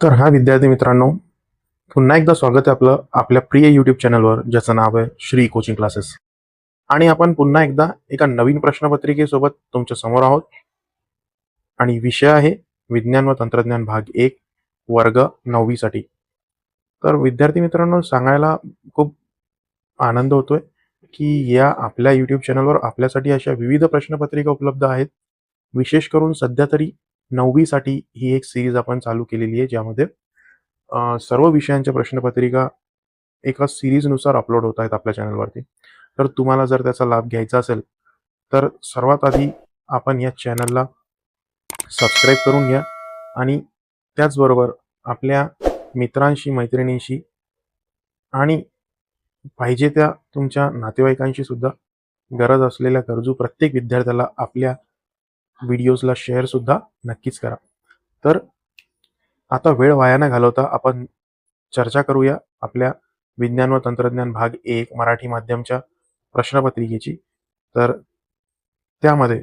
तर हा विद्यार्थी मित्रांनो, पुन्हा एकदा स्वागत आहे आपलं आपल्या प्रिय यूट्यूब चॅनलवर, ज्याचं नाव आहे श्री कोचिंग क्लासेस. आणि आपण पुन्हा एकदा एका नवीन प्रश्नपत्रिकेसोबत तुमच्या समोर आहोत. आणि विषय आहे विज्ञान व तंत्रज्ञान भाग 1, वर्ग 9वी साठी. तर विद्यार्थी मित्रांनो, सांगायला खूप आनंद होतोय की या आपल्या यूट्यूब चॅनलवर आपल्यासाठी अशा विविध प्रश्नपत्रिका उपलब्ध आहेत. विशेष करून सध्या तरी 9वी साठी ही एक सिरीज आपण चालू केलेली आहे, ज्यामध्ये सर्व विषयांच्या प्रश्नपत्रिका एका सीरीजनुसार अपलोड होत आहेत आपल्या चॅनलवरती. तर तुम्हाला जर त्याचा लाभ घ्यायचा असेल तर सर्वात आधी आपण या चॅनलला सबस्क्राईब करून घ्या आणि त्याचबरोबर आपल्या मित्रांशी, मैत्रिणींशी आणि पाहिजे त्या तुमच्या नातेवाईकांशी सुद्धा गरज असलेल्या गरजू प्रत्येक विद्यार्थ्याला आपल्या व्हिडिओजला शेअर सुद्धा नक्कीच करा. तर आता वेळ वाया न घालवता आपण चर्चा करूया आपल्या विज्ञान व तंत्रज्ञान भाग 1 मराठी माध्यमच्या प्रश्नपत्रिकेची. तर त्यामध्ये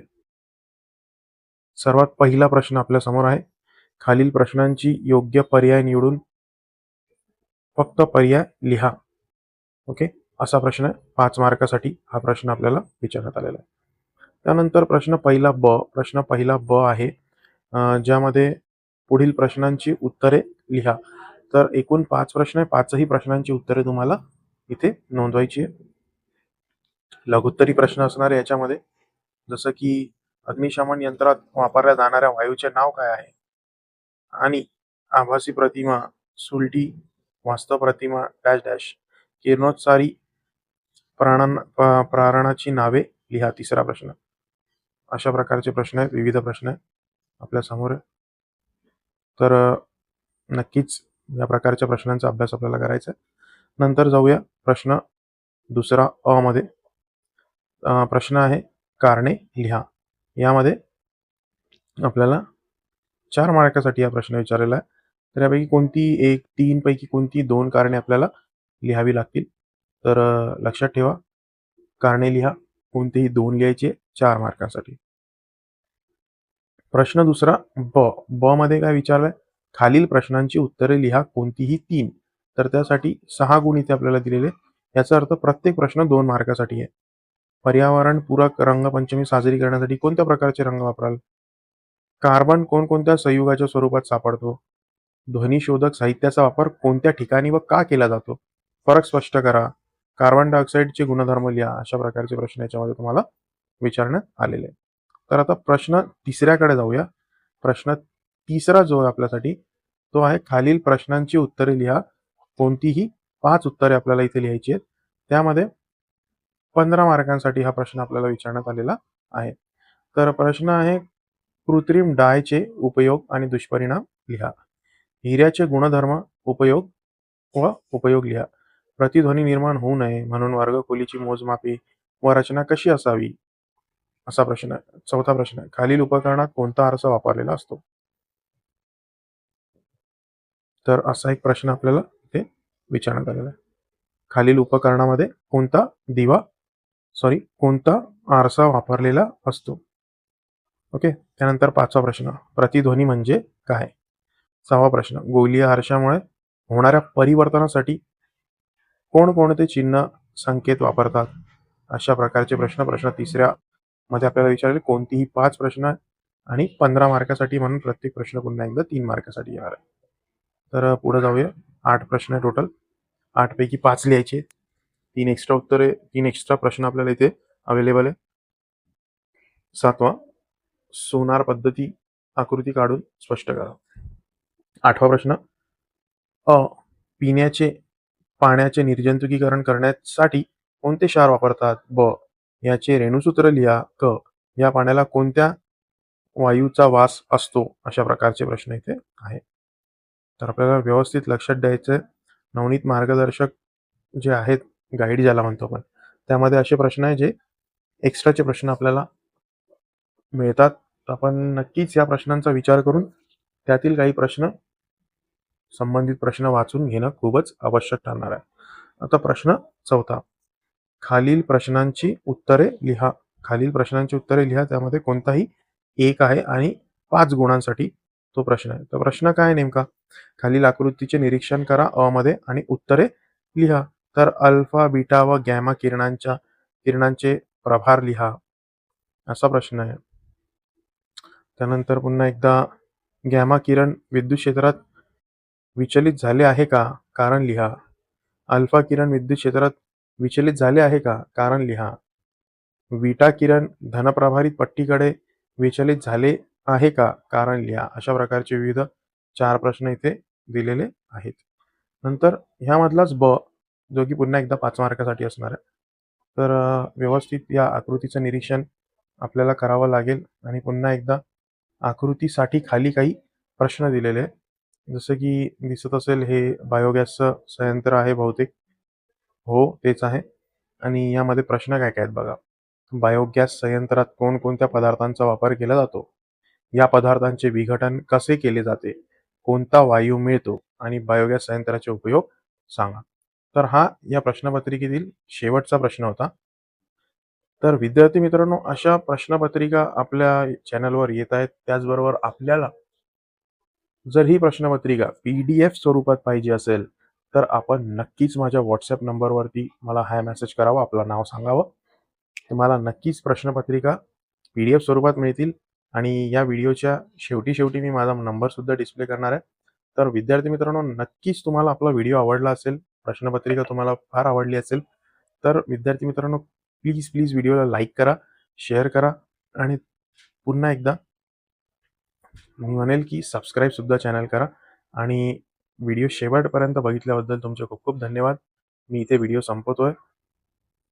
सर्वात पहिला प्रश्न आपल्या समोर आहे. खालील प्रश्नांची योग्य पर्याय निवडून फक्त पर्याय लिहा. ओके, असा प्रश्न आहे. 5 मार्कासाठी हा प्रश्न आपल्याला विचारण्यात आलेला आहे. त्यानंतर प्रश्न पहिला ब आहे, ज्यामध्ये पुढील प्रश्नांची उत्तरे लिहा. तर एकूण 5 प्रश्न आहे. 5ही प्रश्नांची उत्तरे तुम्हाला इथे नोंदवायची आहे. लघुत्तरी प्रश्न असणार आहे याच्यामध्ये, जसं की अग्निशमन यंत्रात वापरल्या जाणाऱ्या वायूचे नाव काय आहे, आणि आभासी प्रतिमा, सुलटी, वास्तव प्रतिमा डॅश डॅश, किरणोत्सारी प्रारणाची नावे लिहा. तिसरा प्रश्न. अशा प्रकारचे प्रश्न आहेत, विविध प्रश्न आहेत आपल्या समोर. तर नक्कीच या प्रकारच्या प्रश्नांचा अभ्यास आपल्याला करायचा आहे. नंतर जाऊया प्रश्न दुसरा अ मध्ये. प्रश्न आहे कारणे लिहा. यामध्ये आपल्याला 4 मार्कासाठी हा प्रश्न विचारलेला आहे. तर यापैकी कोणती 3 पैकी कोणती 2 कारणे आपल्याला लिहावी लागतील. तर लक्षात ठेवा, कारणे लिहा, कोणतेही 2 लिहायचे 4 मार्कासाठी. प्रश्न दुसरा ब मध्ये काय विचारलंय, खालील प्रश्नांची उत्तरे लिहा, कोणतीही 3. तर त्यासाठी 6 गुण इथे आपल्याला दिलेले. याचा अर्थ प्रत्येक प्रश्न 2 मार्कासाठी आहे. पर्यावरण पूरक रंगपंचमी साजरी करण्यासाठी कोणत्या प्रकारचे रंग वापराल? कार्बन कोणकोणत्या संयुगाच्या स्वरूपात सापडतो? ध्वनिशोधक साहित्याचा वापर कोणत्या ठिकाणी व का केला जातो? फरक स्पष्ट करा. कार्बन डायऑक्साईडचे गुणधर्म लिहा. अशा प्रकारचे प्रश्न याच्यामध्ये तुम्हाला विचारण्यात आलेले आहेत. तर आता प्रश्न तिसऱ्याकडे जाऊया. प्रश्न तिसरा जो आहे आपल्यासाठी, तो आहे खालील प्रश्नांची उत्तरे लिहा. कोणतीही 5 उत्तरे आपल्याला इथे लिहायची आहेत. त्यामध्ये 15 मार्कांसाठी हा प्रश्न आपल्याला विचारण्यात आलेला आहे. तर प्रश्न आहे कृत्रिम डायचे उपयोग आणि दुष्परिणाम लिहा. हिऱ्याचे गुणधर्म, उपयोग व उपयोग लिहा. प्रतिध्वनी निर्माण होऊ नये म्हणून वर्गखोलीची मोजमापे व रचना कशी असावी, असा प्रश्न आहे. चौथा प्रश्न आहे, खालील उपकरणात कोणता आरसा वापरलेला असतो? तर असा एक प्रश्न आपल्याला इथे विचारण्यात आलेला आहे. खालील उपकरणामध्ये कोणता आरसा वापरलेला असतो? ओके. त्यानंतर 5वा प्रश्न, प्रतिध्वनी म्हणजे काय? 6वा प्रश्न, गोलीय आरशामुळे होणाऱ्या परिवर्तनासाठी कोणकोणते चिन्ह संकेत वापरतात? अशा प्रकारचे प्रश्न तिसऱ्या मध्ये आपल्याला विचारले. कोणतीही 5 प्रश्न आणि 15 मार्कासाठी, म्हणून प्रत्येक प्रश्न पुन्हा एकदा 3 मार्कासाठी येणार आहे. तर पुढे जाऊया. 8 प्रश्न आहे टोटल. 8 पैकी 5 लिहायचे. 3 एक्स्ट्रा प्रश्न आपल्याला इथे अवेलेबल आहे. 7वा, सोनार पद्धती आकृती काढून स्पष्ट करा. 8वा प्रश्न, पिण्याचे पाण्याचे निर्जंतुकीकरण करण्यासाठी कोणते क्षार वापरतात? याचे रेणुसूत्र लिहा. या पाण्याला कोणत्या वायूचा वास असतो? अशा प्रकारचे प्रश्न इथे आहे. तर आपल्याला व्यवस्थित लक्षात द्यायचं आहे. नवनीत मार्गदर्शक जे आहेत, गाईड ज्याला म्हणतो आपण, त्यामध्ये असे प्रश्न आहे जे एक्स्ट्राचे प्रश्न आपल्याला मिळतात. आपण नक्कीच या प्रश्नांचा विचार करून त्यातील काही संबंधित प्रश्न वाचून घेणं खूपच आवश्यक ठरणार आहे. आता प्रश्न चौथा, खालील प्रश्नांची उत्तरे लिहा. त्यामध्ये कोणताही 1 आहे आणि 5 गुणांसाठी तो प्रश्न आहे. तर प्रश्न काय नेमका? खालील आकृतीचे निरीक्षण करा अ मध्ये आणि उत्तरे लिहा. तर अल्फा, बीटा व गॅमा किरणांचे प्रभार लिहा, असा प्रश्न आहे. त्यानंतर पुन्हा एकदा गॅमा किरण विद्युत क्षेत्रात विचलित झाले आहे का? कारण लिहा. अल्फा किरण विद्युत क्षेत्रात विचलित झाले आहे का? कारण लिहा. बीटा किरण धनप्रभारित पट्टीकडे विचलित झाले आहे का? कारण लिहा. अशा प्रकारचे विविध 4 प्रश्न इथे दिलेले आहेत. नंतर ह्यामधलाच ब, जो की पुन्हा एकदा 5 मार्कासाठी असणार आहे. तर व्यवस्थित या आकृतीचं निरीक्षण आपल्याला करावं लागेल आणि पुन्हा एकदा आकृतीसाठी खाली काही प्रश्न दिलेले आहे. जसं की दिसत असेल हे बायोगॅसचं संयंत्र आहे बहुतेक. हो, तेच आहे. आणि यामध्ये प्रश्न काय-काय आहेत बघा. बायोगॅस संयंत्रात कोणकोणत्या पदार्थांचा वापर केला जातो? या पदार्थांचे विघटन कसे केले जाते? कोणता वायू मिळतो? आणि बायोगॅस संयंत्राचे उपयोग सांगा. तर हा या प्रश्नपत्रिकेतील शेवटचा प्रश्न होता. तर विद्यार्थी मित्रांनो, अशा प्रश्नपत्रिका आपल्या चॅनलवर येत आहेत. त्याचबरोबर आपल्याला जर ही प्रश्नपत्रिका PDF स्वरूपात पाहिजे असेल, तर आपण नक्कीच माझ्या WhatsApp नंबरवरती मला हाय मेसेज करावा, आपलं नाव सांगावं. तुम्हाला नक्कीच प्रश्नपत्रिका PDF स्वरूपात मिळतील आणि या व्हिडिओच्या शेवटी मी माझा नंबरसुद्धा डिस्प्ले करणार आहे. तर विद्यार्थी मित्रांनो, नक्कीच तुम्हाला आपला व्हिडिओ आवडला असेल, प्रश्नपत्रिका तुम्हाला फार आवडली असेल, तर विद्यार्थी मित्रांनो, प्लीज व्हिडिओला लाईक करा, शेअर करा आणि पुन्हा एकदा मी म्हणेल की सबस्क्राईबसुद्धा चॅनल करा आणि व्हिडिओ शेवटपर्यंत बघितल्याबद्दल तुमचे खूप खूप धन्यवाद. मी इथे व्हिडिओ संपवतोय.